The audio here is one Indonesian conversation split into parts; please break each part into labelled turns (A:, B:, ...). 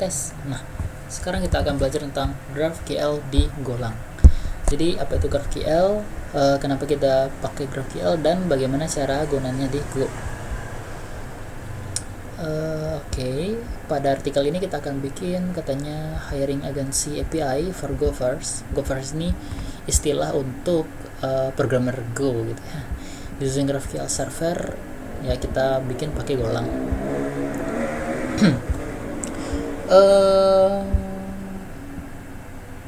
A: tes. Nah, sekarang kita akan belajar tentang GraphQL di Golang. Jadi apa itu GraphQL, kenapa kita pakai GraphQL, dan bagaimana cara gunanya di Go. Oke. Pada artikel ini kita akan bikin katanya hiring agency API for Gophers. Gophers ini istilah untuk programmer Go gitu ya. Using GraphQL server, ya kita bikin pakai Golang.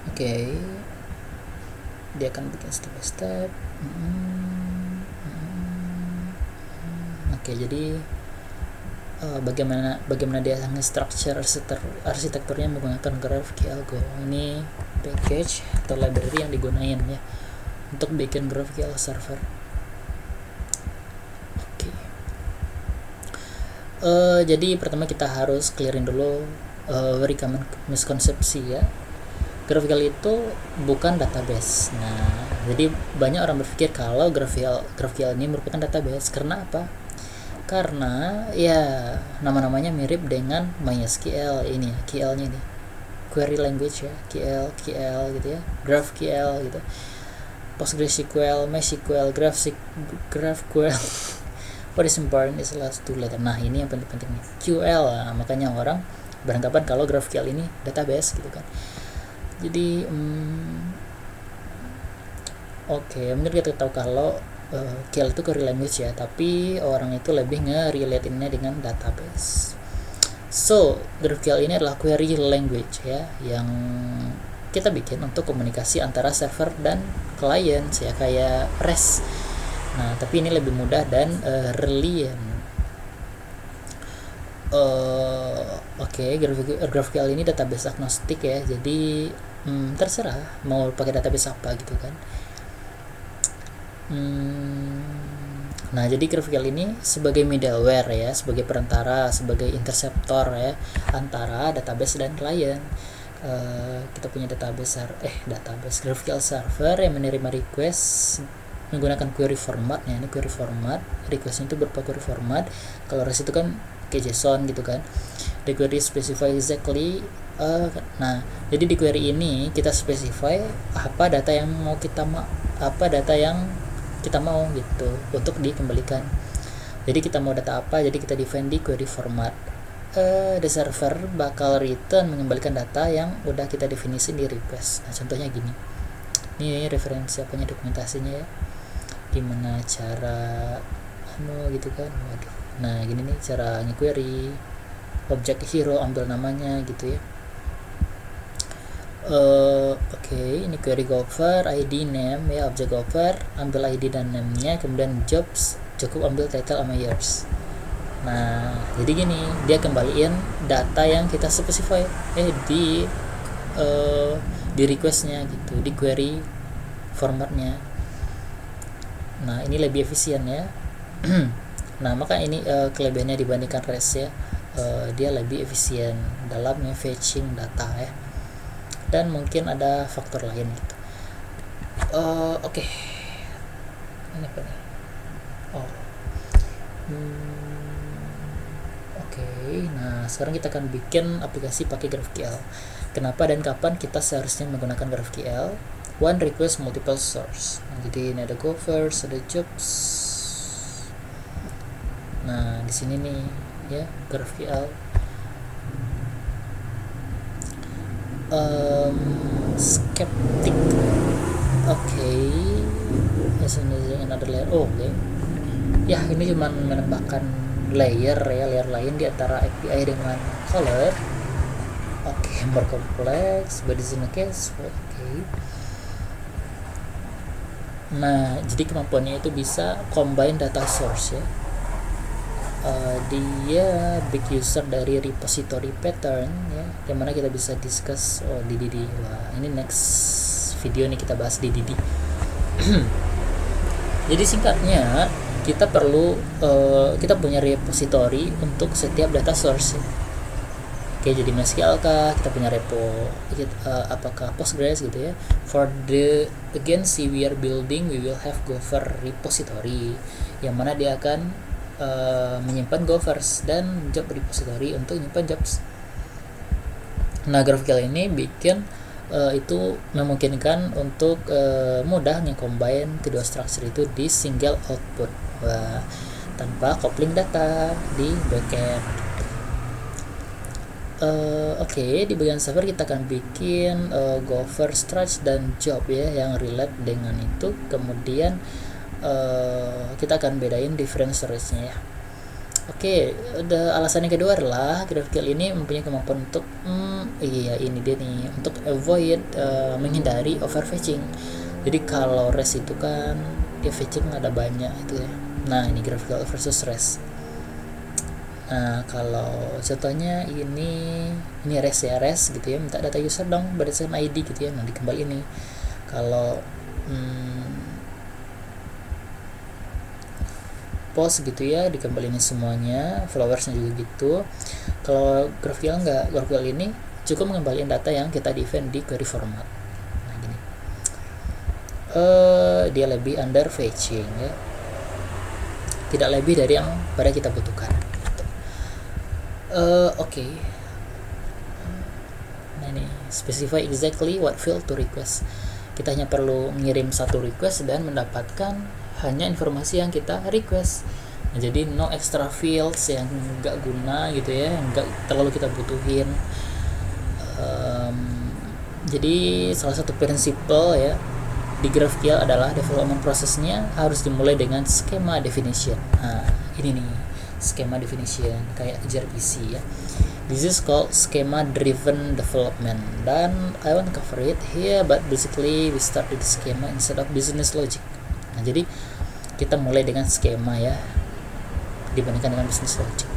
A: Oke. Dia akan bikin step by step. Oke, jadi bagaimana dia nge-structure arsitekturnya menggunakan GraphQL Go. Ini package atau library yang digunain ya untuk bikin GraphQL server. Oke. Jadi pertama kita harus clearin dulu very common miskonsepsi ya. GraphQL itu bukan database. Nah, jadi banyak orang berpikir kalau GraphQL ini merupakan database. Karena apa? Karena ya nama-namanya mirip dengan MySQL ini ya, QL-nya ini. Query language ya, QL gitu ya, GraphQL gitu. PostgreSQL, MySQL, GraphQL. What is important is last two letter. Nah, ini yang penting nih. QL. Nah, makanya orang beranggapan kalau GraphQL ini database gitu kan. Jadi mungkin kita tahu kalau QL itu query language ya, tapi orang itu lebih nge-relate-nya dengan database. So, GraphQL ini adalah query language ya, yang kita bikin untuk komunikasi antara server dan client ya, kayak REST. Nah, tapi ini lebih mudah dan reliant. GraphQL ini database agnostik ya, jadi terserah mau pakai database apa gitu kan. Nah, jadi GraphQL ini sebagai middleware ya, sebagai perantara, sebagai interceptor ya antara database dan client. Kita punya database GraphQL server yang menerima request menggunakan query format ya. Ini query format, requestnya itu berupa query format. Kalau REST itu kan kayak JSON gitu kan. The query specify exactly. Nah, jadi di query ini kita specify apa data yang kita mau gitu untuk dikembalikan. Jadi kita mau data apa, jadi kita define di query format. The server bakal return mengembalikan data yang udah kita definisi di request. Nah, contohnya gini. Ini referensi apanya, dokumentasinya ya. Gimana cara gitu kan. Waduh. Nah, gini nih cara nge-query objek hero, ambil namanya gitu ya. Ini query gopher, ID, name ya, objek gopher, ambil ID dan name-nya, kemudian jobs, cukup ambil title sama years. Nah, jadi gini, dia kembaliin data yang kita specify di request-nya gitu, di query formatnya. Nah, ini lebih efisien ya. Nah, maka ini kelebihannya dibandingkan REST ya. Dia lebih efisien dalam fetching data ya. Dan mungkin ada faktor lain gitu. Oke. Ini apa nih? Nah sekarang kita akan bikin aplikasi pakai GraphQL. Kenapa dan kapan kita seharusnya menggunakan GraphQL? One request multiple source. Nah, jadi ini ada Gophers, ada jobs. Nah di sini nih ya GraphQL. Skeptic. Another layer. Ya, ini cuma menambahkan layer lain di antara API dengan color. More complex, but in a case. Nah, jadi kemampuannya itu bisa combine data source ya. Dia big user dari repository pattern ya, yang mana kita bisa discuss di DD. Wah, ini next video nih kita bahas di DD. Jadi singkatnya kita perlu kita punya repository untuk setiap data source ya. Oke, jadi MySQL kah, kita punya repo apakah Postgres gitu ya. For the agency we are building, we will have Gopher repository, yang mana dia akan menyimpan Gophers, dan job repository untuk menyimpan jobs. Nah, GraphQL ini bikin itu memungkinkan untuk mudah nge-combine kedua structure itu di single output. Wah, tanpa coupling data di backend. Oke, di bagian server kita akan bikin Gopher, Struct, dan Job ya yang relate dengan itu. Kemudian kita akan bedain different storage-nya ya. Oke, alasan yang kedua adalah GraphQL ini mempunyai kemampuan untuk iya ini dia nih, untuk avoid menghindari overfetching. Jadi kalau REST itu kan dia fetching ada banyak itu ya. Nah, ini GraphQL versus REST. Nah, kalau contohnya ini REST ya, REST gitu ya, minta data user dong berdasarkan ID gitu ya. Nah, dikembali ini. Kalau post gitu ya, dikembaliin semuanya, followersnya juga gitu. Kalau GraphQL enggak, GraphQL ini cukup mengembalikan data yang kita define di query format. Nah, gini. Dia lebih under fetching ya. Tidak lebih dari yang pada kita butuhkan. Oke. Nah, ini specify exactly what field to request. Kita hanya perlu ngirim satu request dan mendapatkan hanya informasi yang kita request. Nah, jadi no extra fields yang nggak guna gitu ya, yang nggak terlalu kita butuhin. Jadi salah satu prinsipal ya di GraphQL adalah development prosesnya harus dimulai dengan schema definition. Nah, ini nih schema definition kayak gRPC ya. This is called schema driven development, dan I want to cover it here, but basically we start with schema instead of business logic. Nah, jadi kita mulai dengan skema ya dibandingkan dengan business logic.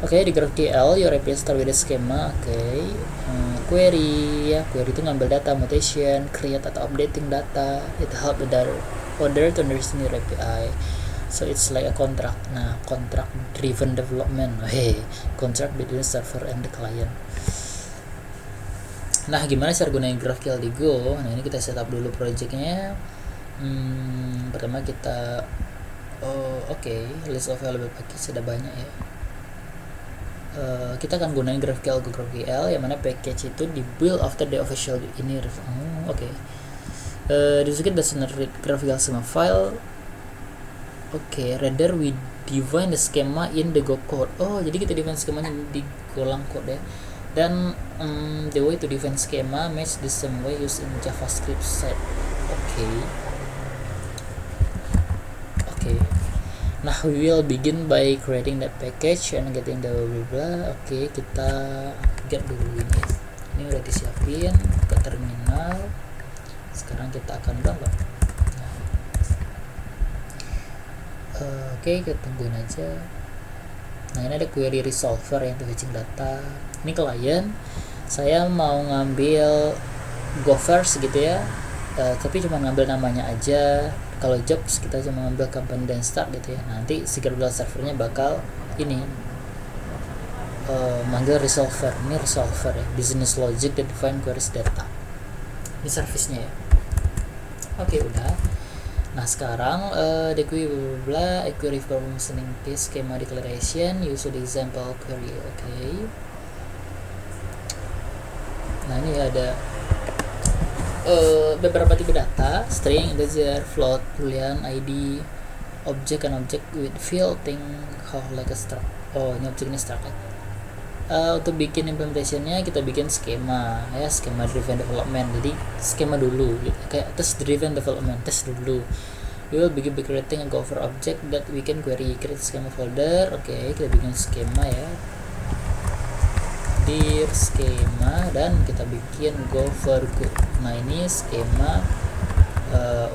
A: Oke, di GraphQL your API start with a schema. Query ya, query itu ngambil data, mutation, create atau updating data. It help the order to understand your API. So it's like a contract. Nah, contract driven development. Contract between server and the client. Nah, gimana cara gunain GraphQL di Go? Nah, ini kita setup dulu projectnya. Pertama kita list of available package ada banyak ya. Kita akan gunain GraphQL ke GraphQL yang mana package itu di build after the official ini. Di situ kita doesn't read GraphQL schema file. Rather we define the schema in the Go code. Jadi kita define skemanya di Golang code ya. Dan the way to define schema match the same way used in JavaScript side. Nah, we will begin by creating that package and getting the blah. Kita get dulu ini. Ini udah disiapin ke terminal. Sekarang kita akan download. Kita tungguin aja. Nah, ini ada query resolver yang fetching data. Ini klien, saya mau ngambil Gophers gitu ya, tapi cuma ngambil namanya aja. Kalau jobs kita cuma ngambil company dan start gitu ya. Nanti si GraphQL servernya bakal ini manggil resolver. Ini resolver ya, business logic that define queries data. Ini service-nya ya. Udah. Nah, sekarang the query performance case schema declaration use the example query. Nah, ini ada beberapa tipe data: string, integer, float, boolean, id, object, and object with field. Think how like a struct. Ini objek, ini struct ya. Untuk bikin implementationnya kita bikin skema ya, skema driven development. Jadi skema dulu gitu. Kayak test driven development, test dulu. We will begin by creating a Gopher object that we can query. Create schema folder. Kita bikin skema ya, dir skema, dan kita bikin Gopher Go. Nah, ini skema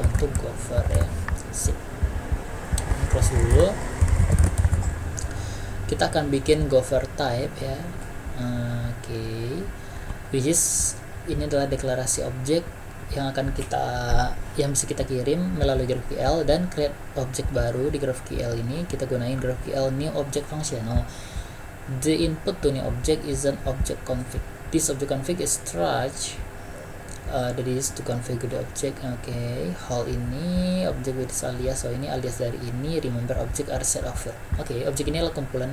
A: untuk Gopher ya. Sip. Close dulu. Kita akan bikin Gopher type ya. Which is ini adalah deklarasi objek yang bisa kita kirim melalui GraphQL, dan create objek baru di GraphQL ini kita gunain GraphQL new object functional. The input to new object is an object config. This object config is struct that is to configure the object. Hal ini object with this alias. Ini alias dari ini. Remember object are set of field. Objek ini adalah kumpulan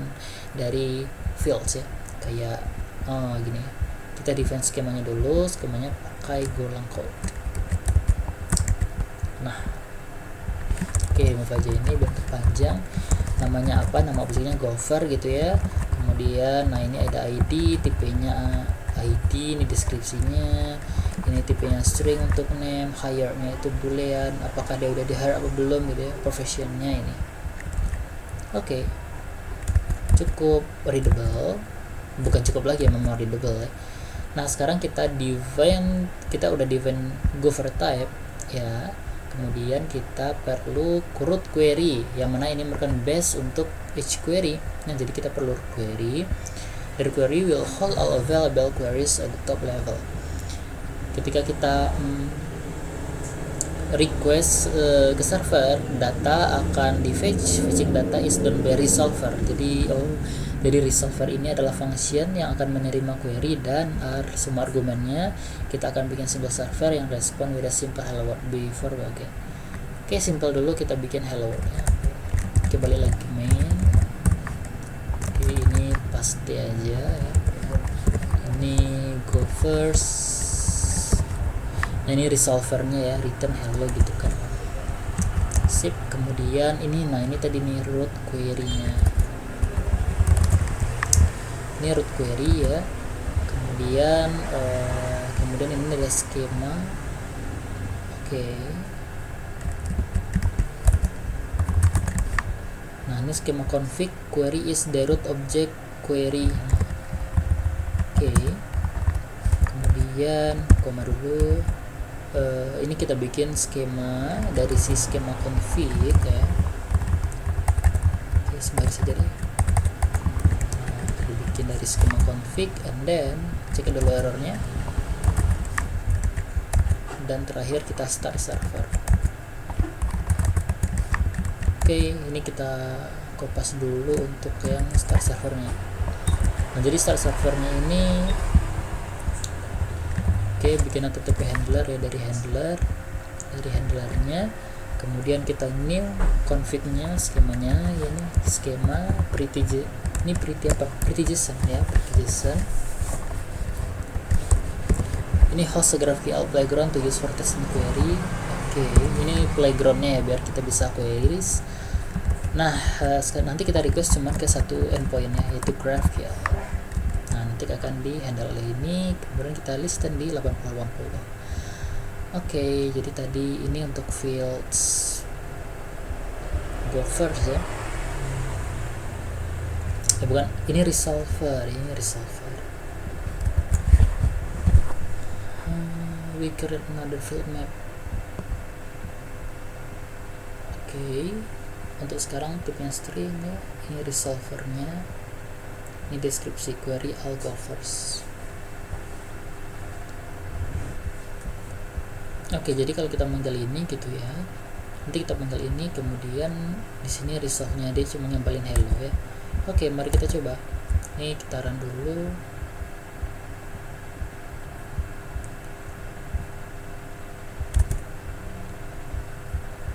A: dari fields ya, kayak Gini, kita define skemanya dulu. Skemanya pakai Golang code. Nah, oke, remove aja ini bentuk panjang. Namanya apa? Nama objeknya Gopher gitu ya. Kemudian, nah ini ada ID, tipenya ID, ini deskripsinya, ini tipenya string untuk name, hire-nya itu boolean, apakah dia udah di hire apa belum gitu ya, professionnya ini. Oke, cukup readable, bukan cukup lagi ya, memang readable ya. Nah sekarang kita udah define Gopher type ya. Kemudian kita perlu root query, yang mana ini merupakan base untuk each query. Nah jadi kita perlu query. The query will hold all available queries at the top level. Ketika kita request ke server, data akan di fetching data is done by resolver. Jadi resolver ini adalah function yang akan menerima query dan semua argumennya kita akan bikin single server yang respond with a simple hello world before we begin. Oke, simple dulu kita bikin hello world ya. Oke, balik lagi ke main. Oke, ini pasti aja ya. Ini go first. Nah ini resolvernya ya, return hello gitu kan. Sip. Kemudian ini, nah ini tadi nih root query-nya. Ini root query ya. Kemudian ini ada skema. Oke. Nah ini skema config query is the root object query. Oke. Kemudian koma dulu. Ini kita bikin skema dari si skema config ya. Oke, sebaris saja deh. Kita bikin dari skema config, and then cek dulu errornya, dan terakhir kita start server. Oke, ini kita kopas dulu untuk yang start servernya. Nah jadi start servernya ini, oke, bikin HTTP handler ya, dari handlernya. Kemudian kita new config-nya, skemanya ya, ini skema pretty JSON ya, pretty JSON. Ini host GraphQL playground to use for testing query. Oke, ini playgroundnya ya, biar kita bisa queries. Nah nanti kita request cuma ke satu endpoint ya, yaitu GraphQL. Nanti akan di handle oleh ini, kemudian kita listen di 8080. Oke, jadi tadi ini untuk fields Gopher ya. Bukan, ini resolver. We create another field map. Oke, untuk sekarang tipenya string ya. Ini resolvernya. Ini deskripsi query all Gophers. Oke, jadi kalau kita manggil ini gitu ya, nanti kita panggil ini, kemudian di sini result-nya dia cuma nyempelin hello ya. Oke, mari kita coba. Ini kita run dulu.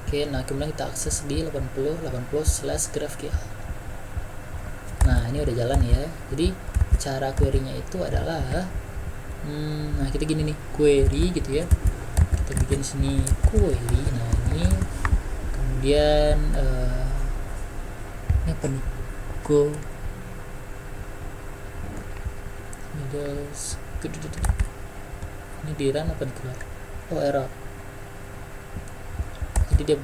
A: Oke, nah kemudian kita akses di 80/GraphQL. Nah ini udah jalan ya. Jadi cara query-nya itu adalah nah kita gini nih, query gitu ya, kita bikin sini query. Nah ini kemudian ini apa nih, go ini di run apa nih, keluar, oh error. Jadi dia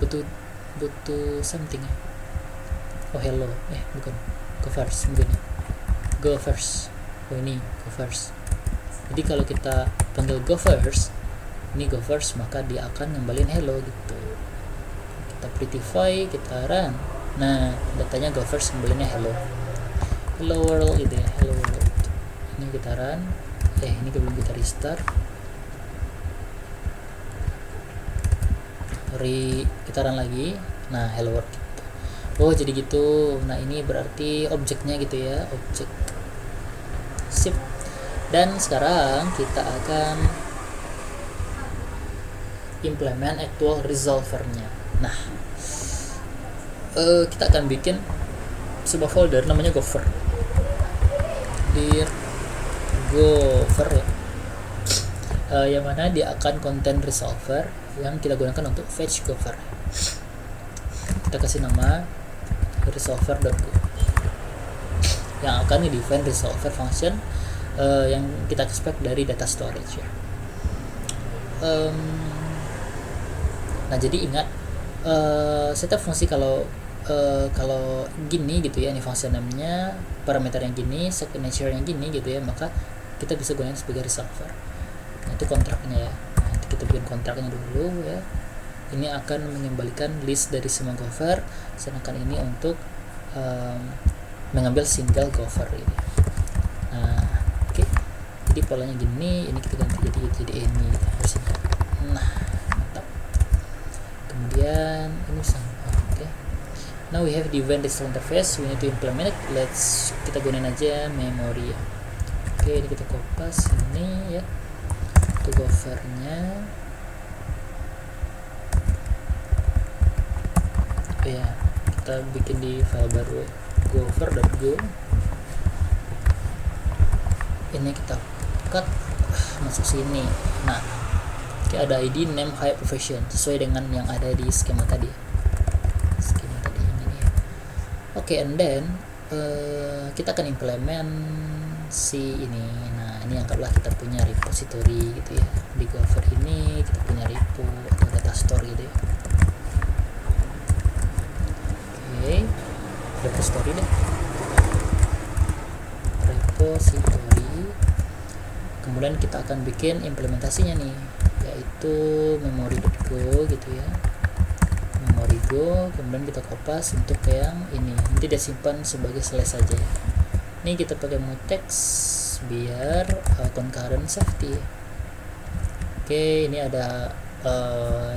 A: butuh something ya. Oh hello, bukan, go first mungkin ya. Go first. Oh ini go first. Jadi kalau kita panggil go first, ini go first, maka dia akan ngembalin hello gitu. Kita prettify, kita run. Nah datanya go first, ngembalinnya hello world gitu ya, hello world. Ini kita run. Ini belum kita restart. Kita run lagi. Nah hello world gitu. Oh jadi gitu. Nah ini berarti objeknya gitu ya, objek. Sip. Dan sekarang kita akan implement actual resolvernya. Nah kita akan bikin sebuah folder namanya Gopher. Dir Gopher ya, yang mana dia akan content resolver yang kita gunakan untuk fetch Gopher. Kita kasih nama resolver.go yang akan define resolver function yang kita expect dari data storage ya. Nah jadi ingat, setiap fungsi kalau gini gitu ya, ini function name-nya, parameter yang gini, signature yang gini gitu ya, maka kita bisa gunakan sebagai resolver. Nah itu kontraknya ya. Nanti kita bikin kontraknya dulu ya. Ini akan mengembalikan list dari semua Gopher, sedangkan ini untuk mengambil single Gopher ini. Nah oke. Jadi polanya gini, ini kita ganti jadi ini versinya. Nah mantap. Kemudian ini sama. Oke. Now we have defined this interface, we need to implement it. Kita gunain aja memory ya. Oke, ini kita kopas ini ya, itu Gopher-nya. Ya, kita bikin di file baru gopher.go. Ini kita cut masuk sini. Nah, ada ID, name, height, profession sesuai dengan yang ada di skema tadi ini nih. Oke, and then kita akan implement si ini. Nah ini anggaplah kita punya repository gitu ya, di Gopher ini kita punya repo atau data store gitu ya. Oke, repository deh, repository. Kemudian kita akan bikin implementasinya nih, yaitu memory.go gitu ya, memory.go. Kemudian kita kopas untuk yang ini, nanti dia simpan sebagai slash saja ya. Ini kita pakai mutex biar concurrent safety. Oke, ini ada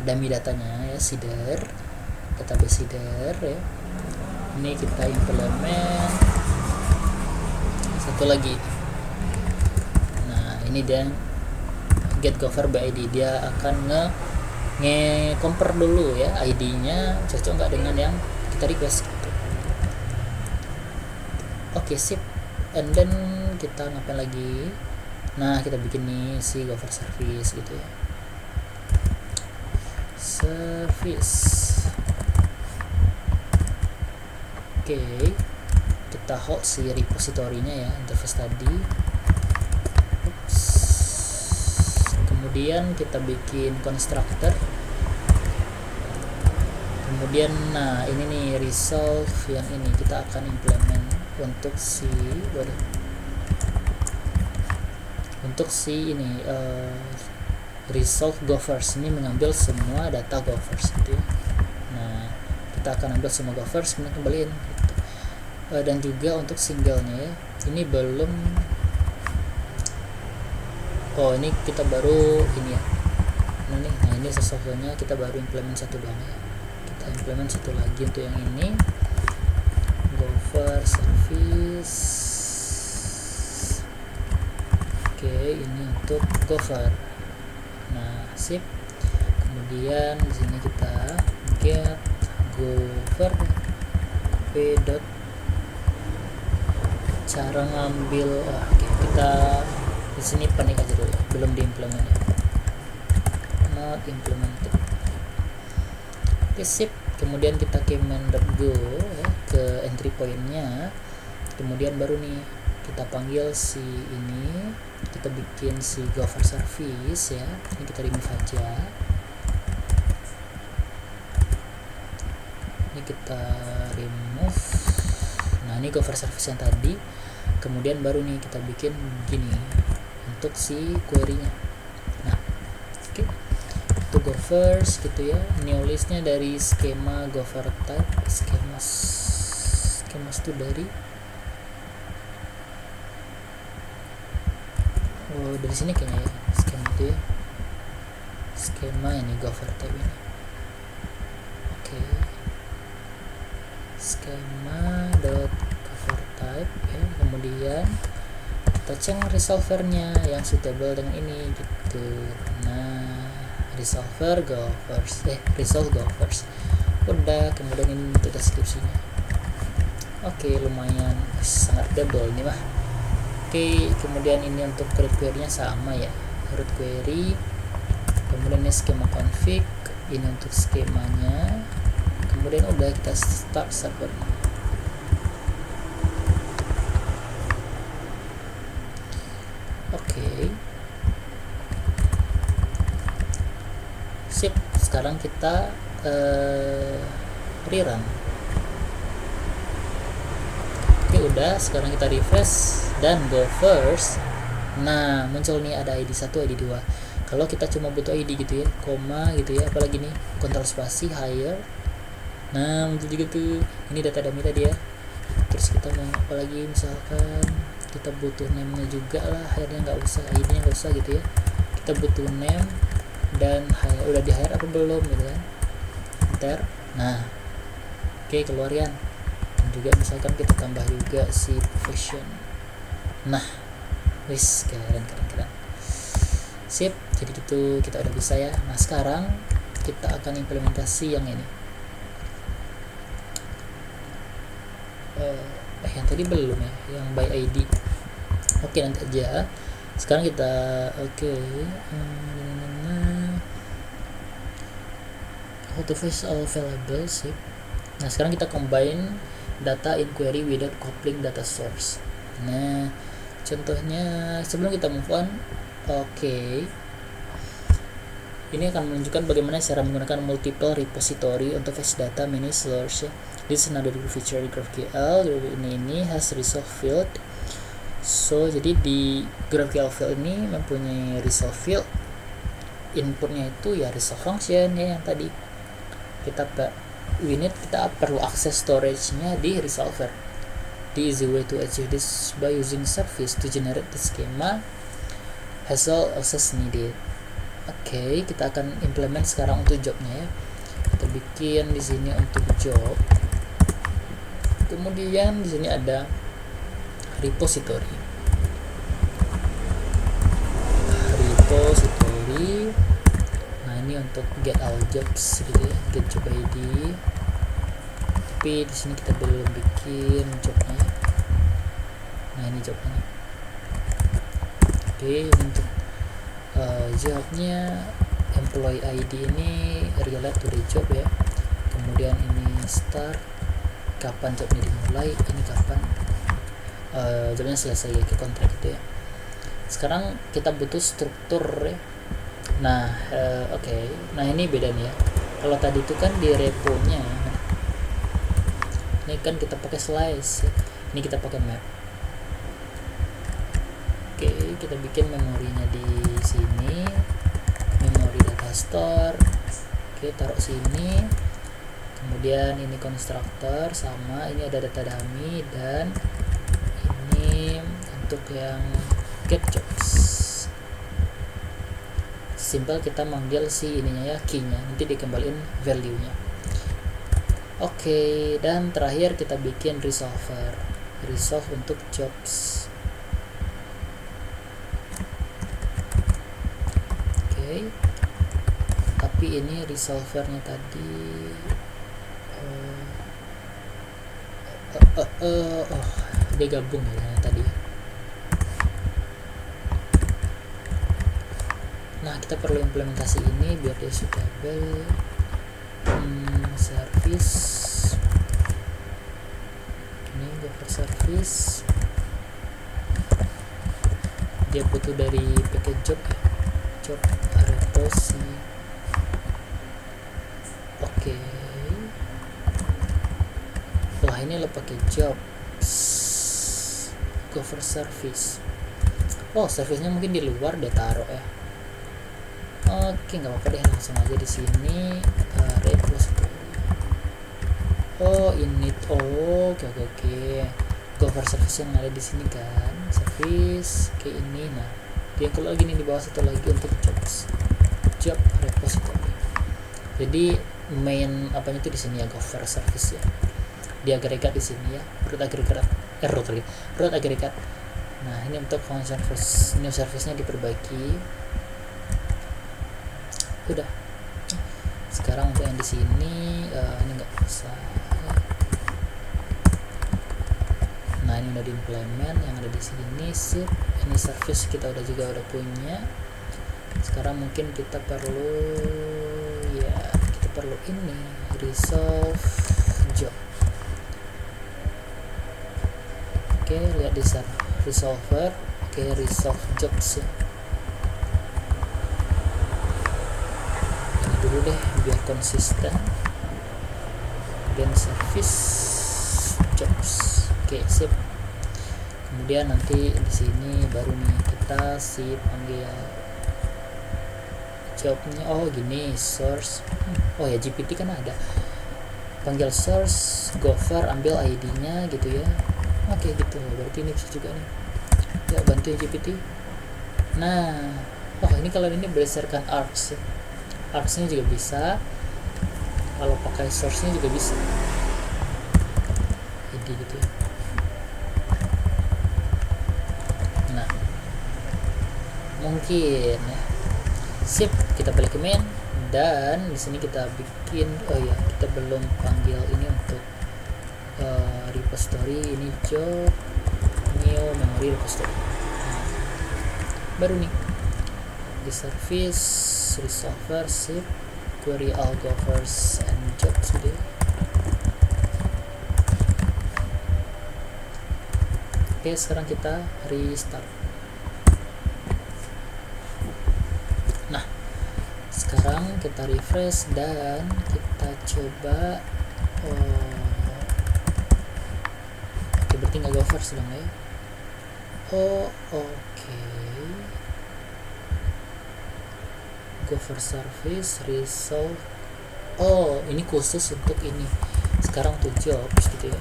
A: dummy datanya ya, seeder, database seeder ya. Ini kita implement satu lagi. Nah ini dia get Gopher by ID, dia akan compare dulu ya, ID-nya cocok nggak dengan yang kita request gitu. Oke, sip. And then kita ngapain lagi? Nah kita bikin nih si Gopher service gitu ya, service. Oke, kita hold si repository-nya ya, interface tadi. Oops. Kemudian kita bikin constructor. Kemudian nah ini nih resolve yang ini kita akan implement untuk si ini resolve Gophers. Ini mengambil semua data Gophers gitu ya. Nah kita akan ambil semua Gophers kemudian kembaliin gitu. Dan juga untuk singlenya ya, ini belum, ini kita baru ini ya, nah ini sesuatunya kita baru implement satu doang ya, kita implement satu lagi untuk yang ini Gopher service. Oke, ini untuk Gopher. Nah sip. Kemudian di sini kita get Gopher p. Cara ngambil kita di sini panik aja dulu, belum diimplement ya, not implemented. Oke, sip. Kemudian kita command.go ya, ke entry point-nya. Kemudian baru nih kita panggil si ini, kita bikin si Gopher service ya. Ini kita remove aja. Ini kita remove. Nah ini Gopher service yang tadi. Kemudian baru nih kita bikin gini untuk si query-nya. Nah oke, itu Gophers gitu ya. New listnya dari skema Gopher type, skema itu dari dari sini kayaknya ya, skema itu ya, skema ini Gopher type ini. Oke, schema.Gopher type ya. Kemudian kita cek resolvernya yang suitable dengan ini gitu. Nah resolve Gophers udah. Kemudian ini untuk deskripsinya. Oke, lumayan sangat double ini mah. Oke, kemudian ini untuk root query-nya sama ya, root query. Kemudian ini skema config, ini untuk skemanya. Kemudian udah kita start server. Oke. Sip, sekarang kita rerun. Oke, udah, sekarang kita refresh dan go first. Nah, muncul nih ada ID 1, ID 2. Kalau kita cuma butuh ID gitu ya, koma gitu ya, apalagi nih kontrol spasi higher. Nah, muncul juga tuh, ini data dummy tadi ya. Terus kita mau apalagi, misalkan kita butuh name-nya juga lah, akhirnya nggak usah ID-nya, nggak usah gitu ya. Kita butuh name dan udah di hire apa belum gitu kan. Enter. Nah, oke, keluarian. Dan juga misalkan kita tambah juga si profession. Nah, wis, keren. Sip, jadi gitu kita udah bisa ya. Nah, sekarang kita akan implementasi yang ini. Yang tadi belum ya, yang by ID. Oke, nanti aja. Sekarang kita how to fetch all available. Sip. Nah, sekarang kita combine data in query without coupling data source. Nah, contohnya sebelum kita move on, ini akan menunjukkan bagaimana cara menggunakan multiple repository untuk fetch data many source. This is another feature di GraphQL. Ini has resolve field. So, jadi di GraphQL field ini mempunyai resolve field. Inputnya itu ya resolve function ya yang tadi. Kita perlu akses storage-nya di resolver. The easy way to achieve this by using service to generate the schema has all access needed. Oke, kita akan implement sekarang untuk jobnya ya. Kita bikin di sini untuk job. Kemudian di sini ada repository. Nah, ini untuk get all jobs gitu ya, get job ID. Tapi di sini kita belum bikin jobnya. Nah, ini jobnya. Oke, untuk jobnya employee ID ini relate to the job ya. Kemudian ini start, kapan jobnya dimulai, ini kapan jobnya selesai ya, ke kontrak itu ya. Sekarang kita butuh struktur ya. Nah, nah ini beda nih ya. Kalau tadi itu kan di repo-nya, ini kan kita pakai slice ya. Ini kita pakai map. Oke, kita bikin memorinya di sini, memori data store. Oke, taruh sini. Kemudian ini konstruktor sama, ini ada data dummy, dan ini untuk yang get jobs. Simple, kita manggil si ininya ya, key-nya, nanti dikembaliin value-nya. Oke, dan terakhir kita bikin resolver, resolve untuk jobs. Tapi ini resolvernya tadi dia gabung ya tadi. Nah, kita perlu implementasi ini biar dia suitable. Service ini Gover service, dia butuh dari package job reposi. Wah, ini lo pakai jobs Gover service. Oh, service-nya mungkin di luar dia taruh ya. Oke, nggak apa-apa deh, langsung aja di sini repository. Oh, ini oke. Gover service yang ada di sini kan, service kayak ini. Nah, dia keluar lagi nih di bawah, satu lagi untuk jobs, job repository. Jadi main apanya itu di sini ya, Gover service ya. Di agregat di sini ya, root agregat. Nah, ini untuk function new service-nya diperbaiki. Udah. Sekarang untuk yang di sini ini nggak bisa. Nah, Nah, ini udah diimplement yang ada di sini. Sip, ini service kita udah punya. Sekarang mungkin kita perlu ini resolve job. Oke, lihat di sana resolver. Oke, resolve jobs ya. Ini dulu deh biar konsisten. Dan service jobs. Oke, sip. Kemudian nanti di sini baru nih kita panggil jobnya. Oh gini, source. Oh ya, GPT kan ada. Panggil source, Gopher, ambil ID-nya gitu ya. Oke gitu, berarti ini bisa juga nih. Ya, bantu GPT. Nah, oh ini kalau ini berdasarkan arcs ya. Arcs-nya juga bisa. Kalau pakai source-nya juga bisa. ID gitu ya. Nah, mungkin ya. Sip, kita balik ke main dan di sini kita bikin kita belum panggil ini untuk repository. Ini job new memory repository. Baru nih di service resolver. Sip, query all gophers and jobs gitu ya. Oke, sekarang kita restart. Nah, sekarang kita refresh dan kita coba. Oke, berarti nggak gophers dong ya. Oke. Gopher service resolve. Ini khusus untuk ini. Sekarang untuk jobs gitu ya.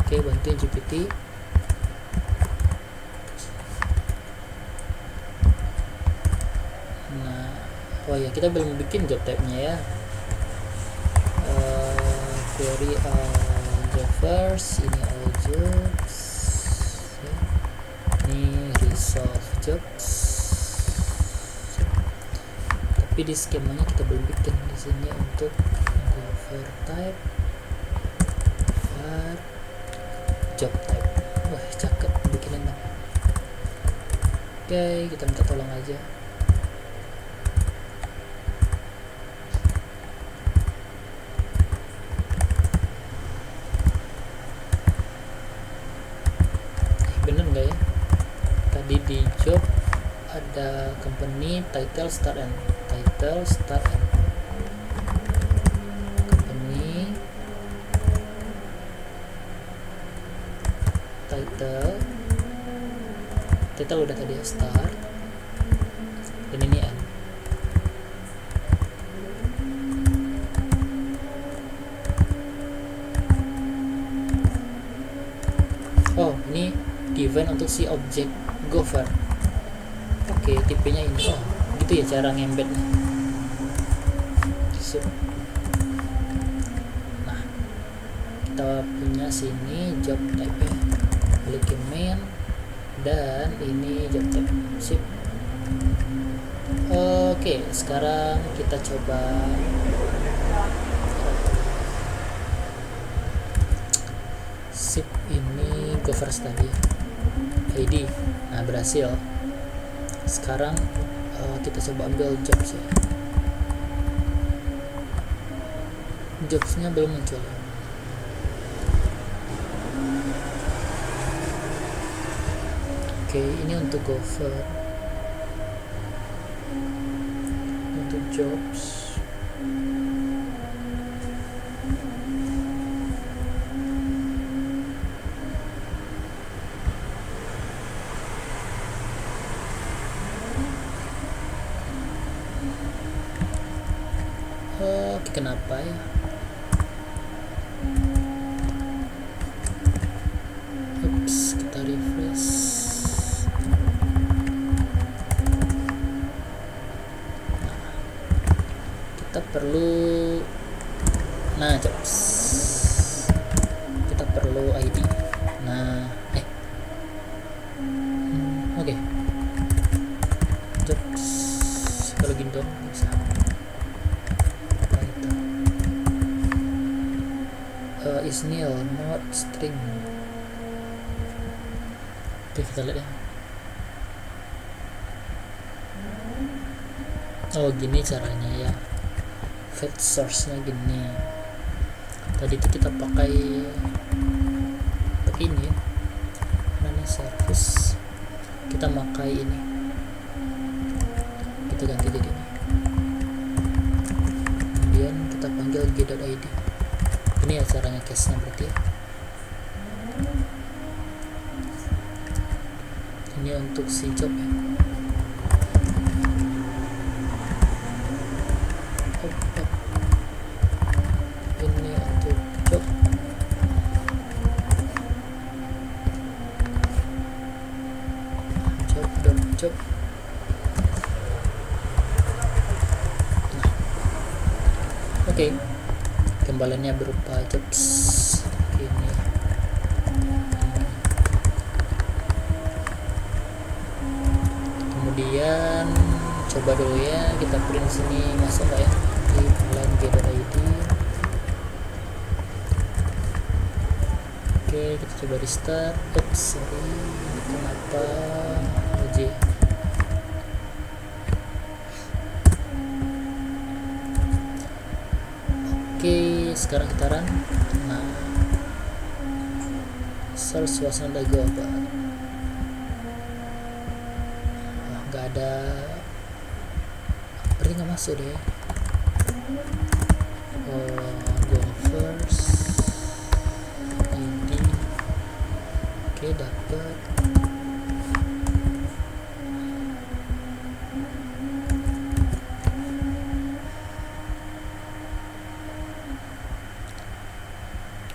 A: Oke, bantuin GPT. Nah, kita belum bikin job type-nya ya. Query all gophers, ini all jobs ya. Ini resolve jobs. Tapi di skemanya kita belum bikin di sini untuk gopher type var job type. Wah, cakep bikinin dong. Oke, kita minta tolong aja. Bener nggak ya? Tadi di job ada company title start and company title udah tadi ya, start, dan ini end. Ini define untuk si objek gopher. Oke, tipenya ini. Gitu ya cara ngembednya. Nah, kita punya sini job type ya. Klik main dan ini job type. Sip. Oke, sekarang kita coba sip ini gophers tadi ID. Nah, berhasil. Sekarang kita coba ambil jobs ya. Jobsnya belum muncul. Oke, ini untuk gopher, untuk jobs. Kenapa ya? Kita refresh. Kita perlu jobs. Kita perlu ID. Oke. Jobs. Kalau gini dong bisa. is nil, not string. Oke, kita lihat ya. Oh, gini caranya ya. Fetch source-nya gini. Tadi itu kita pakai ini namanya service, kita pakai ini, kita ganti jadi ini, kemudian kita panggil g.id. Ini ya caranya case-nya berarti ya. Ini untuk si job ya. Ini untuk job. Job. Nah, oke. Kembaliannya berupa jobs ini. Kemudian coba dulu ya, kita print sini masuk nggak ya di line g.id. Oke, kita coba restart. Oops, sorry, kenapa OJ? Oke, sekarang kita run. Nah, source was not go apa? Nggak ada, berarti nggak masuk deh. Go first ID. Oke, dapat.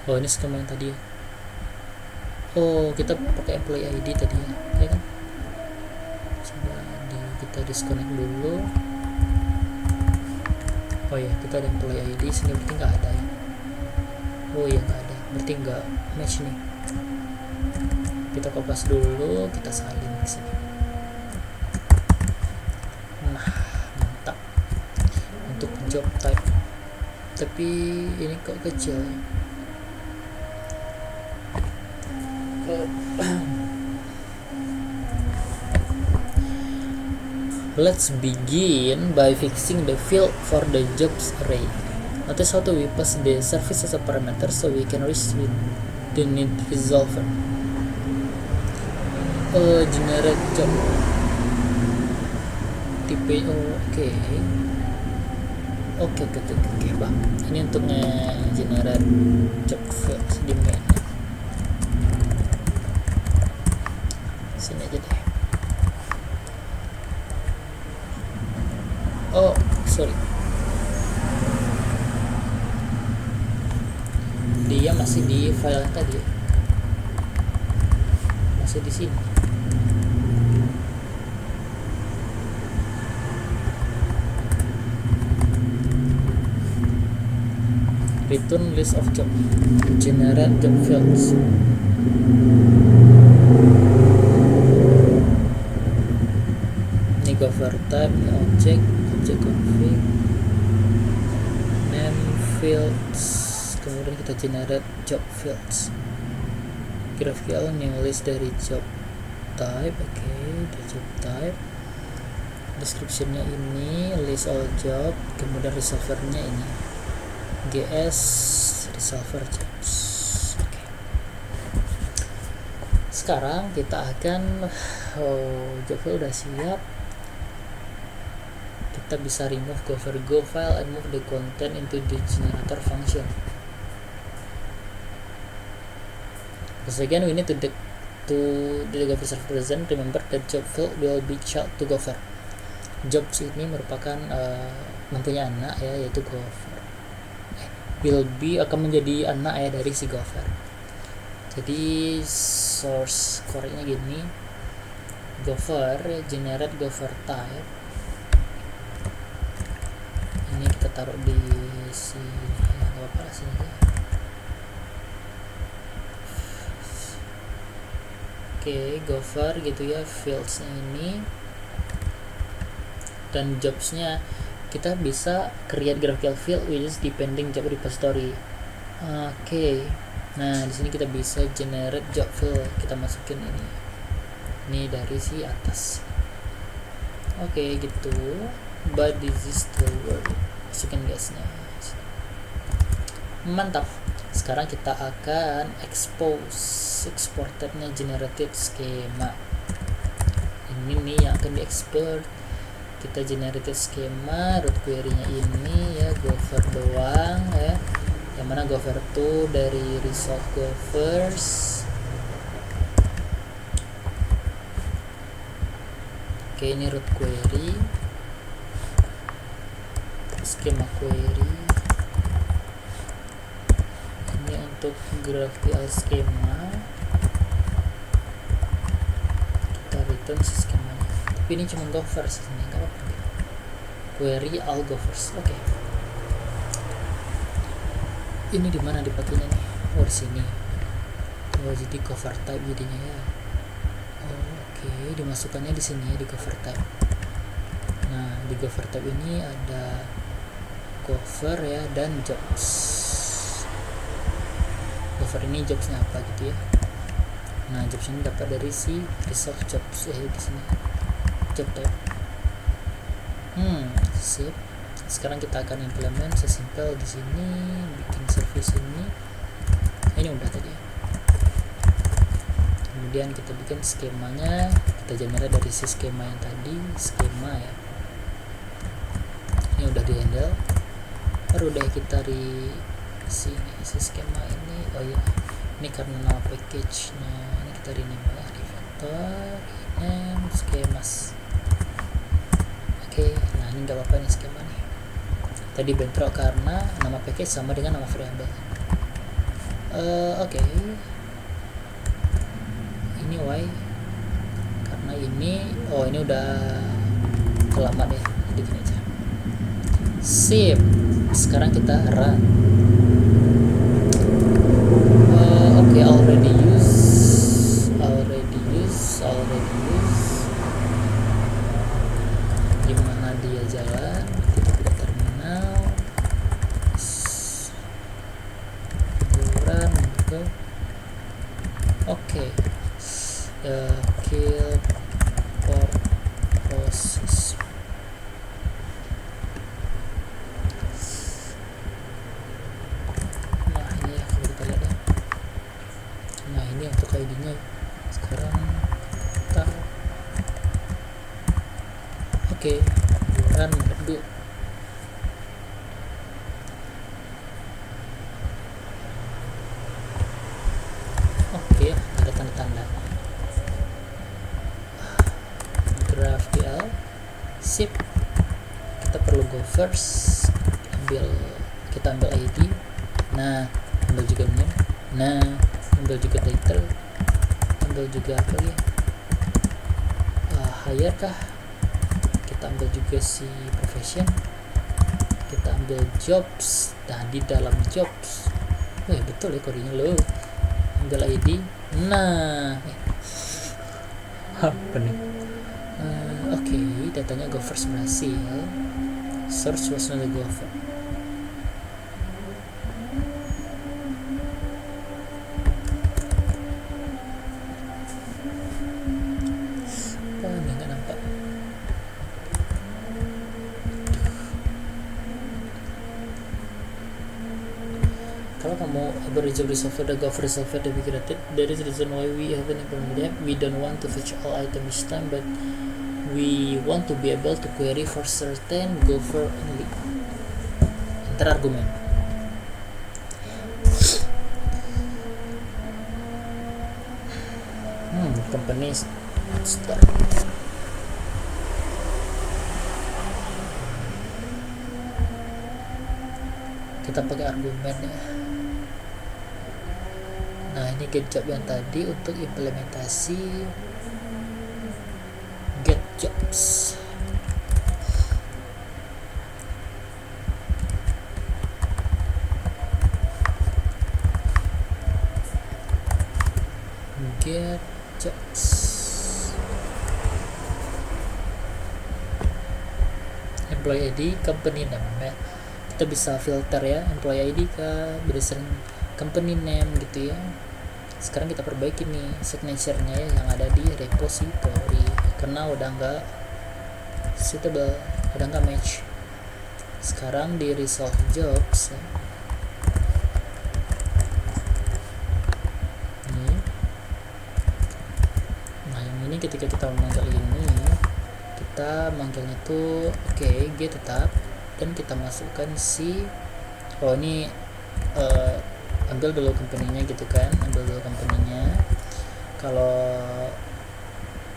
A: Oh, ini skema yang tadi ya. Oh, kita pakai employee ID tadi ya kan? Coba kita disconnect dulu. Oh ya, kita ada employee ID sini, berarti nggak ada ya. Oh iya, nggak ada, berarti nggak match nih. Kita kopas dulu, kita salin ke sini. Nah, mantap. Untuk job type, tapi ini kok kecil ya. Let's begin by fixing the field for the jobs array. Notice how to we pass the service as a parameter so we can reach with the need resolver. Generate job tipe. Oke, Bang. Ini untuk generate job field di main. Sini aja deh. Oh, sorry. Dia masih di file tadi. Masih di sini. Return list of job. Generate job fields. Ini cover type, object config, name fields, kemudian kita generate job fields. GraphQL new list dari job type. Oke, dari job type. Descriptionnya ini list all job, kemudian resolvernya ini GS resolver jobs. Oke. Sekarang kita akan job file udah siap. Kita bisa remove go file and move the content into the generator function. Because again we need to the Gopher server present. Remember that job file will be child to Gopher. Jobs ini merupakan mempunyai anak ya, yaitu Gopher. Will be akan menjadi anak ya dari si Gopher. Jadi source core-nya gini, Gopher generate Gopher type. Ini kita taruh di sini, nggak apa-apa lah, sini aja. Oke, Gopher gitu ya, fieldsnya ini, dan jobsnya kita bisa create GraphQL field which is depending job repository. Oke. Nah, di sini kita bisa generate job fill. Kita masukin ini dari si atas. Oke, gitu. But this is still work. Masukin gasnya. Mantap. Sekarang kita akan exportednya generated schema. Ini nih yang akan diekspor. Kita generated schema, root query-nya ini ya, Gopher doang ya. Yang mana Gopher tuh dari result Gophers. Oke, ini root query, schema query. Ini untuk GraphQL schema. Kita return si skemanya. Tapi ini cuma Gophers ini, nggak apa-apa. Query all Gophers. Oke. Ini di mana dipakainya nih? Oh, di sini. Oh, jadi Gopher type jadinya ya. Oke, dimasukkannya di sini ya, di Gopher type. Nah, di Gopher type ini ada Gopher ya dan jobs. Gopher ini jobsnya apa gitu ya. Nah, jobs ini dapat dari si result jobs di sini. Job type. Sip. Sekarang kita akan implement sesimpel di sini, bikin service ini. Ini udah tadi. Kemudian kita bikin skemanya, kita generate dari si skema yang tadi, skema ya. Ini udah di handle. Baru deh kita di sini si skema ini. Oh ya, ini karena nama package-nya. Ini kita rename ya, di vector rename schemas. Oke, nah ini nggak apa-apa nih skema nih. Tadi bentrok karena nama package sama dengan nama variabel. Oke. Ini why? Karena ini, ini udah kelamaan ya. Jadi gini aja. Sip. Sekarang kita run. Oke, already use. Gimana dia jalan? Kita buka terminal. Run. Oke. Kill for process. Nah ini ya, kalau kita lihat ya. Nah ini untuk ID-nya. Sekarang kita run, let's go. Ada tanda-tanda GraphQL. Sip. Kita perlu go first, kita ambil ID. Nah, ambil juga name. Nah, ambil juga title. Ambil juga apa ya? Hire kah? Kita ambil juga si profession. Kita ambil jobs. Nah, di dalam jobs. Betul ya kodenya lo. Ambil ID. Nah, apa nih? Oke, datanya Gophers berhasil. Search was not a Gopher. Nggak nampak. Kalau kamu average resolve the Gopher resolve the big rated, there is reason why we haven't implemented it. We don't want to fetch all items each time, but we want to be able to query for certain Gopher only. Enter argument. Company start. Kita pakai argumen ya. Nah ini get job yang tadi untuk implementasi get jobs. Get jobs. Employee ID, company name ya. Kita kita bisa filter ya, employee ID kah berdasarkan company name gitu ya. Sekarang kita perbaiki nih signature-nya ya, yang ada di repository karena udah nggak suitable, udah nggak match. Sekarang di resolve jobs ya. Nah yang ini ketika kita memanggil ini, kita manggilnya tuh G tetap, dan kita masukkan si ini ambil dulu company-nya gitu kan, ambil dulu company-nya. Kalau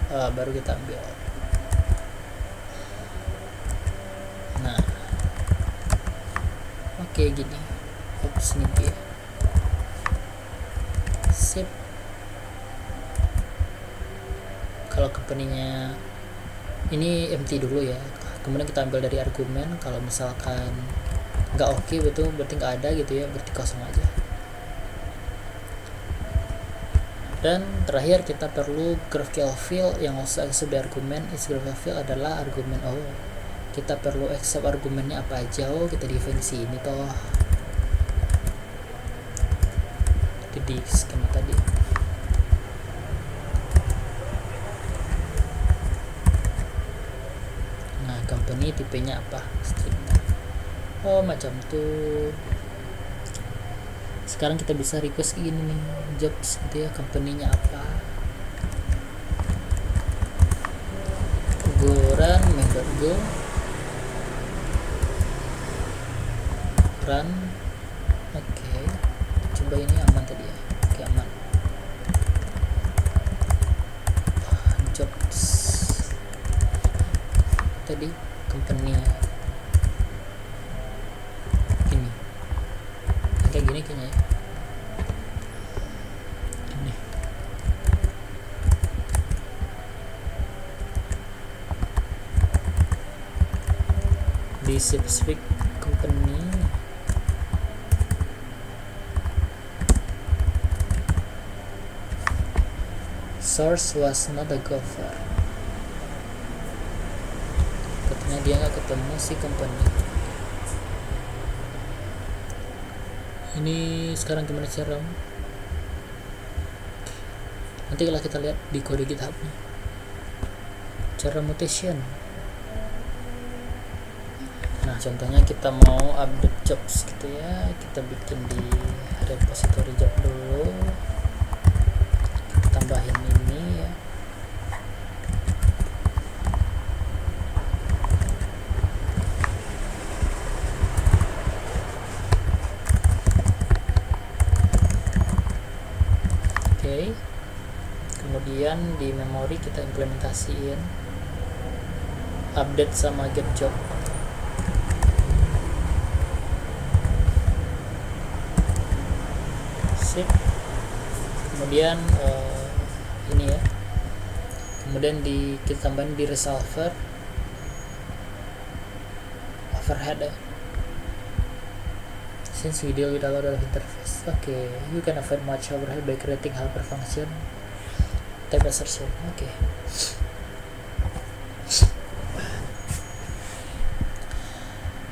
A: baru kita ambil. Nah gini, ini dia, sip. Kalau company-nya ini empty dulu ya, kemudian kita ambil dari argumen. Kalau misalkan nggak oke betul, berarti nggak ada gitu ya, berarti kosong aja. Dan terakhir kita perlu graphical field yang also accept di argumen. Is graphical field adalah argumen. Kita perlu accept argumennya apa aja. Kita definisi ini toh di skema tadi. Nah company tipenya apa, stringnya macam tuh. Sekarang kita bisa request ini nih, jobs gitu ya, company-nya apa, run member go run. Coba ini aman tadi ya, aman. Jobs tadi company ini kayak gini kayaknya ya. Ini di specific company source was not a gopher. Katanya dia nggak ketemu si company. Ini sekarang gimana cara? Nanti kalau kita lihat di kode GitHub-nya cara mutation. Nah contohnya kita mau update jobs gitu ya, kita bikin di repository job dulu, kita tambahin ini ya. Kemudian di memori kita implementasiin update sama get job. Sip. Kemudian ini ya, kemudian kita tambahin di resolver overhead ya. Since we deal with a lot of interface, you can avoid much overhead by creating helper function type assertion.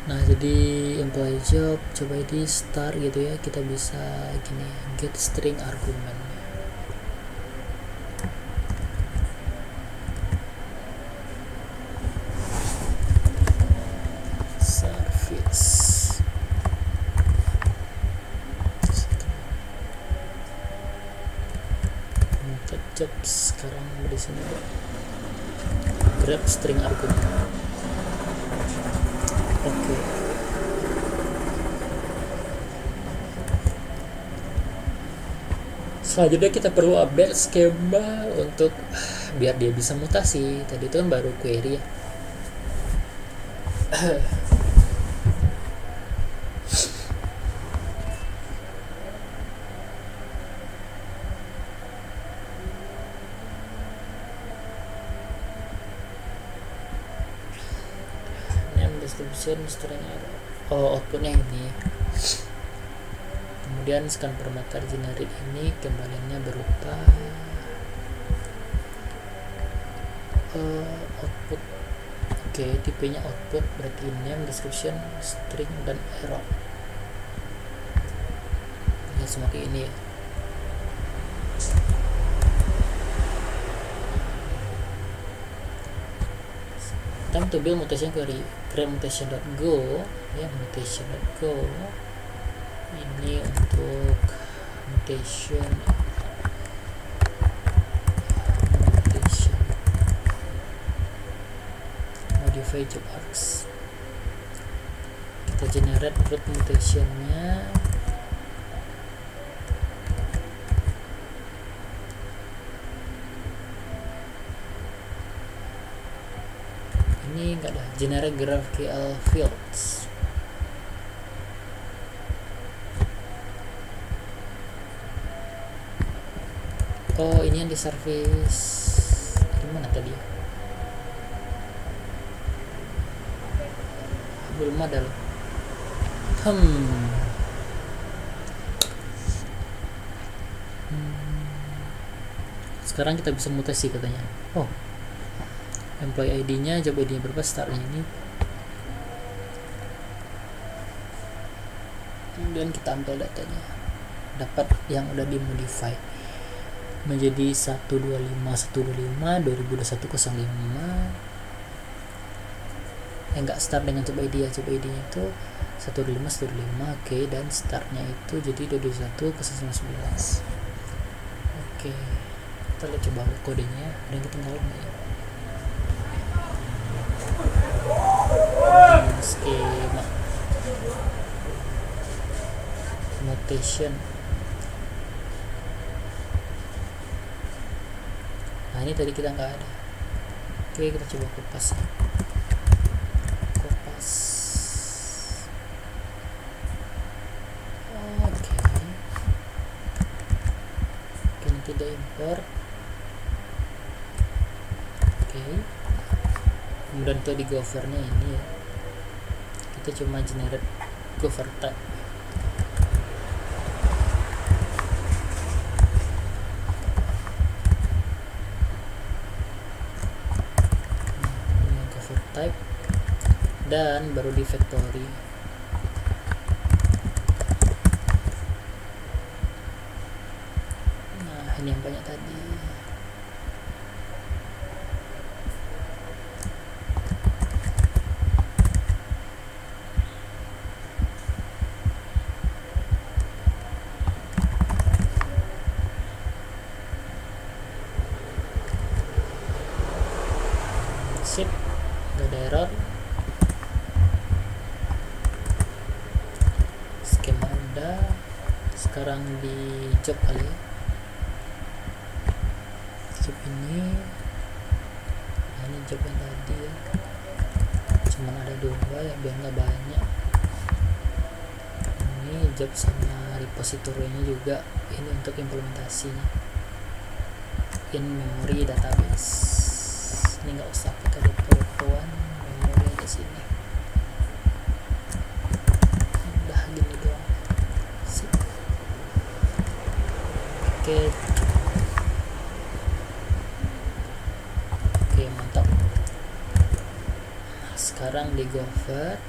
A: Nah jadi employee job, coba di start gitu ya, kita bisa gini, get string argument. Jobs sekarang di sini grab string argument. Selanjutnya kita perlu update skema untuk biar dia bisa mutasi. Tadi itu kan baru query ya. Distribution string outputnya ini. Kemudian scan parameter generate ini kembaliannya berupa output Oke, tipenya output berarti name, description, string, dan error. Ya semua kayak ini ya. Time to build mutation query, create mutation.go ya, mutation.go ini untuk mutation modify job arcs. Kita generate root mutationnya. Ini enggak ada generate GraphQL fields. Oh, ini yang di service gimana tadi? Belum ada loh. Sekarang kita bisa mutasi katanya. Oh, employee ID-nya, job ID-nya berapa, startnya ini. Dan kita ambil datanya. Dapat yang udah dimodify menjadi 125.125.2021.05. Enggak start dengan job ID ya, job ID-nya itu 125.125. Oke, dan startnya itu jadi 221.911. Oke, kita lihat coba kodenya ada yang ketinggalan nggak ya. Skema mutation. Nah, ini tadi kita nggak ada. Oke, kita coba kopas. Oke, ini tidak import. Oke, kemudian untuk di governnya ini ya, kita cuma generate govern type. Ini govern type dan baru di factory. Nah, ini yang banyak tadi. Sip, gak ada error. Skema udah. Sekarang di job kali ya. Job ini, nah ini job yang tadi ya, cuman ada 2 ya biar nggak banyak. Ini job sama repositorinya juga, ini untuk implementasinya. In memory database. Ini nggak usah kita repo-repoan, memori aja sini. Udah gini doang. Sip. Oke, mantap. Nah, sekarang di govern,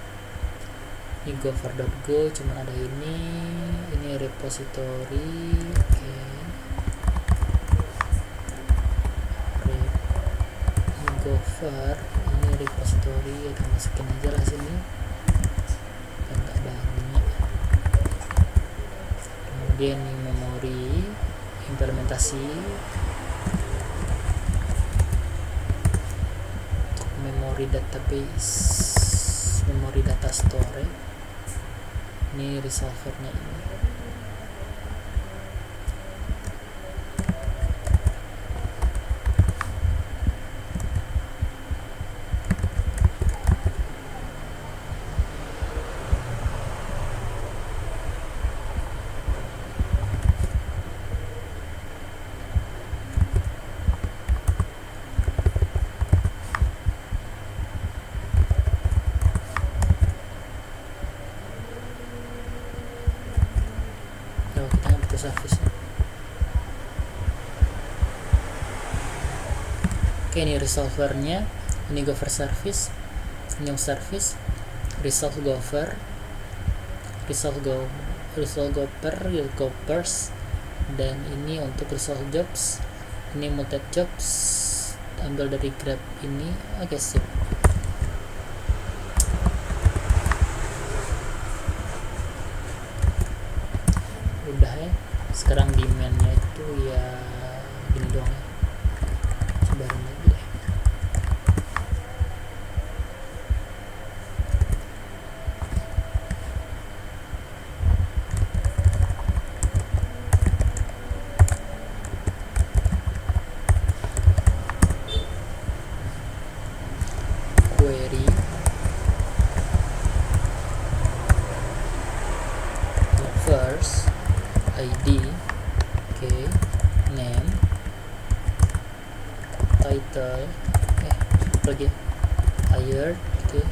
A: ini govern.go cuman ada ini repository. Oke, govern ini repository, kita masukin aja lah sini kan nggak banyak. Kemudian ini memori implementasi untuk memori database, memori data store. Ini resolvernya ini. Service. Oke, ini resolvernya, ini govern service. New service, result gopher, gophers, dan ini untuk result jobs, ini multi jobs, ambil dari grab ini. Oke, sip. Udah ya. Sekarang demand-nya itu ya gini doang ya. Sebarin lagi deh. Query first ID, okay, name, title, lagi hired gitu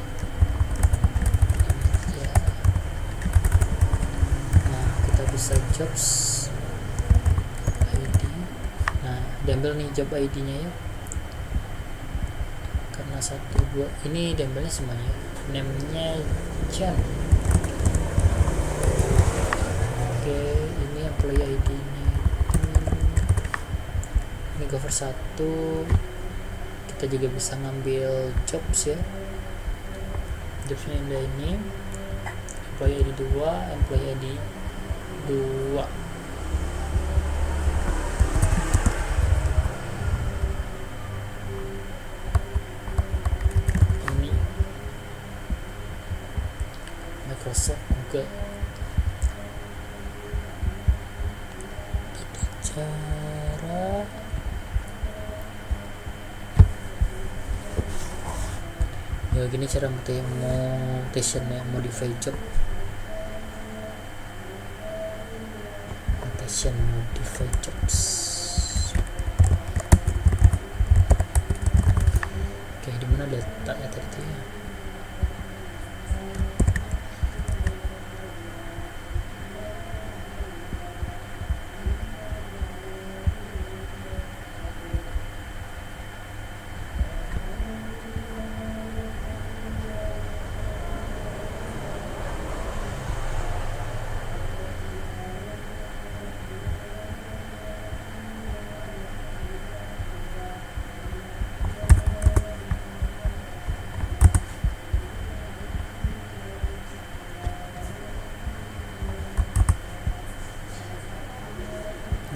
A: ya. Nah, kita bisa jobs ID. Nah, diambil nih job ID-nya ya, karena 1, 2 ini diambilnya semuanya. Name-nya Chan. Oke, ini employee ID-nya ini cover 1. Kita juga bisa ngambil jobs ya. Jobsnya ada ini, employee ID 2, employee ID 2. Ini Microsoft Google. Cara ya gini cara mutation ya, modify job, mutation, modify jobs. Oke, dimana letaknya tadi ya?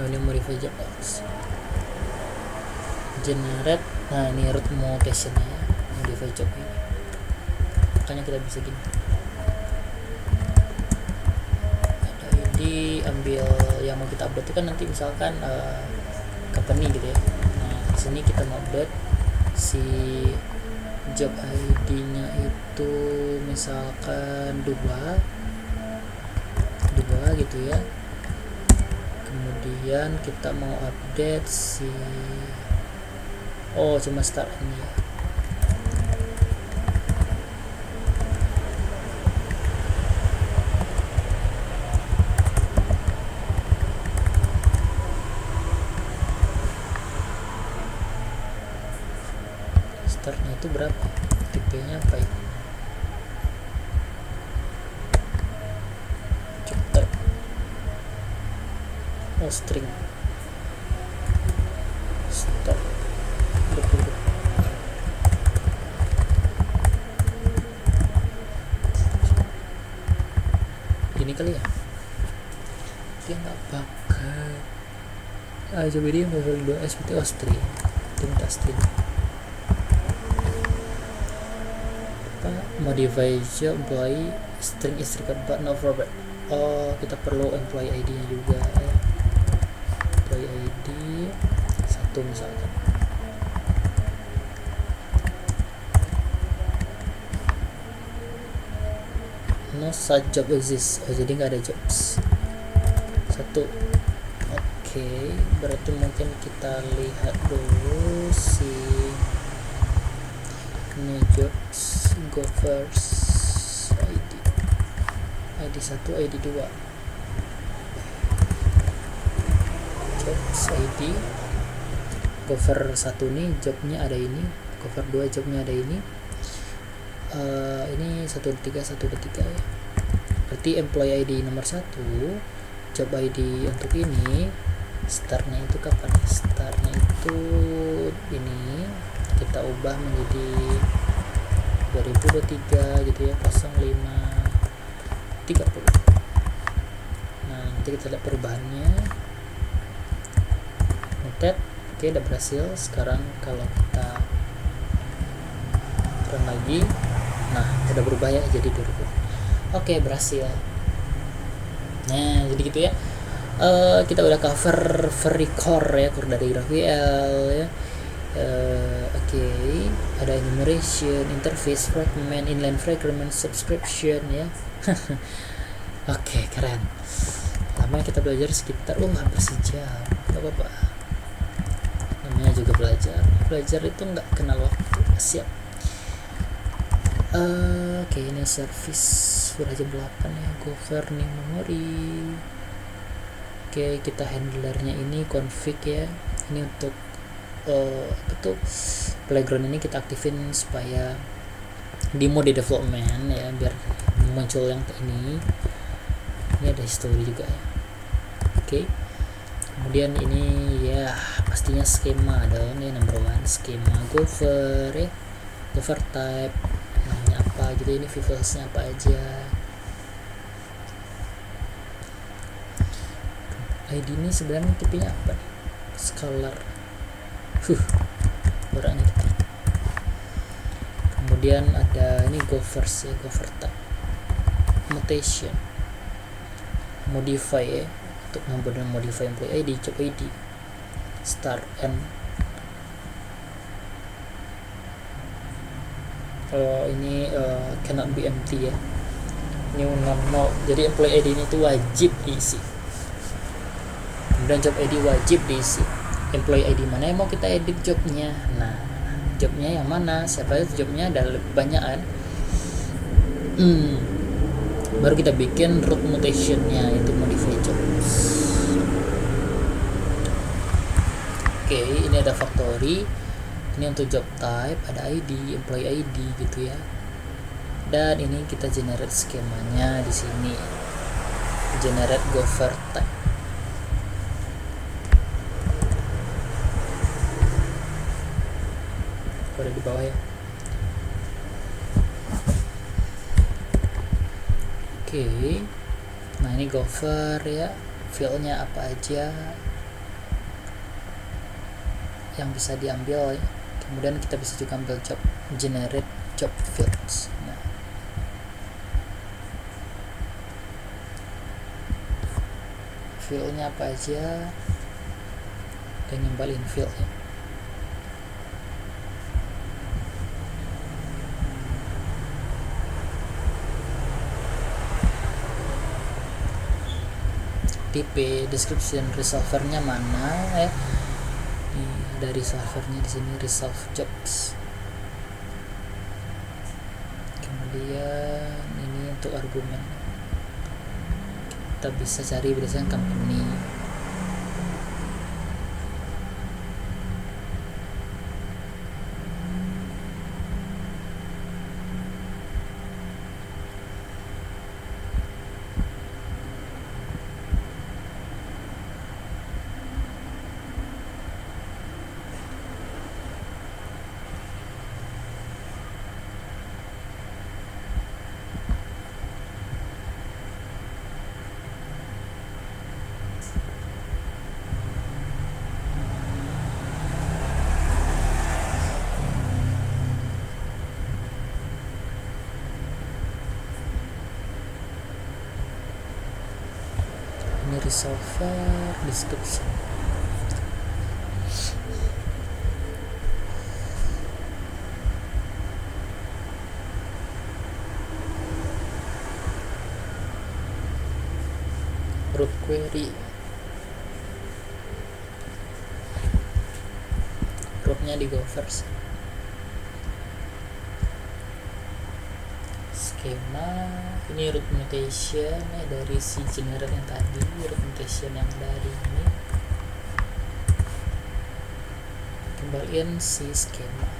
A: Ini modify job box, generate. Nah, ini root mutation ya, modify job ini. Makanya kita bisa gini, ada ID, ambil yang mau kita update itu kan nanti misalkan company gitu ya. Nah, di sini kita mau update si job ID-nya itu misalkan 2 gitu ya. Kemudian kita mau update si cuma start ini ya. Startnya itu berapa, tipenya apa ya? String start ini kali ya, dia nggak pakai coba dia level 2 SPT string, dia minta string apa, modify job by string is required but no problem. Kita perlu employee ID nya juga ya. ID 1 misalkan. No such job exists. Jadi nggak ada jobs. 1. Oke, berarti mungkin kita lihat dulu si new jobs, go first ID 1, ID 2. Jobs ID cover 1 nih jobnya ada ini, cover 2 jobnya ada ini. ini 123 ya, berarti employee ID nomor 1, job ID untuk ini, startnya itu kapan? Startnya itu ini kita ubah menjadi 2023 gitu ya, 05.30. Nah nanti kita lihat perubahannya. Noted. Oke, udah berhasil. Sekarang kalau kita run lagi, nah udah berubah ya jadi 2000. Oke, berhasil. Nah jadi gitu ya, kita udah cover very core ya, core dari GraphQL ya. Oke, ada enumeration, interface, fragment, inline fragment, subscription ya. Oke, keren. Lama kita belajar sekitar hampir sejam. Gak apa-apa, namanya juga belajar itu nggak kenal waktu. Siap. Oke, ini service berjam 8 ya, governing memory. Oke, kita handlernya ini config ya, ini untuk playground ini kita aktifin supaya di mode development ya, biar muncul yang ini ada history juga ya. Oke, kemudian ini ya pastinya skema dong ya, number one skema gover ya, gover type namanya apa gitu, ini visualsnya apa aja, ID ini sebenarnya tipenya apa nih, scalar orangnya gitu. Kemudian ada ini govers ya, gover type, mutation, modify ya, untuk modify employee ID, job ID, start and ini cannot be empty ya, new non-null, jadi employee ID ini tuh wajib diisi. Kemudian job ID wajib diisi. Employee ID mana yang mau kita edit jobnya, nah jobnya yang mana, siapa itu jobnya, ada lebih banyak kan. Baru kita bikin root mutationnya, itu modify jobs. Oke, ini ada factory, ini untuk job type, ada ID, employee ID gitu ya. Dan ini kita generate skemanya di sini, generate gover type. Ada di bawah ya. Oke, nah ini gover ya, fieldnya apa aja yang bisa diambil ya. Kemudian kita bisa juga ambil job, generate job fields. Nah, fieldnya apa aja dan nyembalin field ya. Tipe description resolvernya mana ya, dari resolvernya di sini, resolve jobs. Kemudian ini untuk argumen, kita bisa cari berdasarkan company. Ini resolver description. Root query, rootnya di govers. Skema ini root mutation ya, dari si generate yang tadi, root mutation yang dari ini, kembaliin si skema.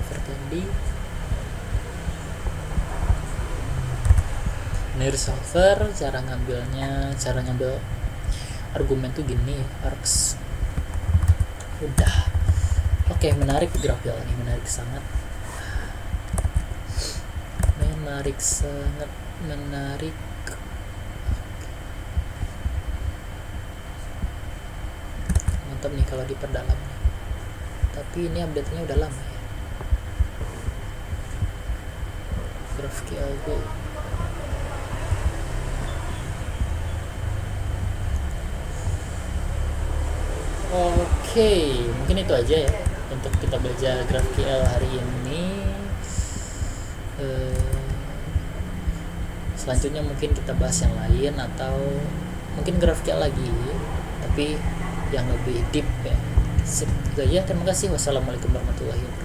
A: solver tadi. Binary solver cara ngambil argumen tuh gini, args. Udah. Oke, menarik GraphQL ini, menarik sangat. Menarik. Mantap nih kalau diperdalam. Tapi ini update-nya udah lama ya. GraphQL Go. Oke, mungkin itu aja ya untuk kita belajar GraphQL hari ini. Selanjutnya mungkin kita bahas yang lain atau mungkin GraphQL lagi, tapi yang lebih deep ya. Sip, itu aja. Terima kasih. Wassalamualaikum warahmatullahi wabarakatuh.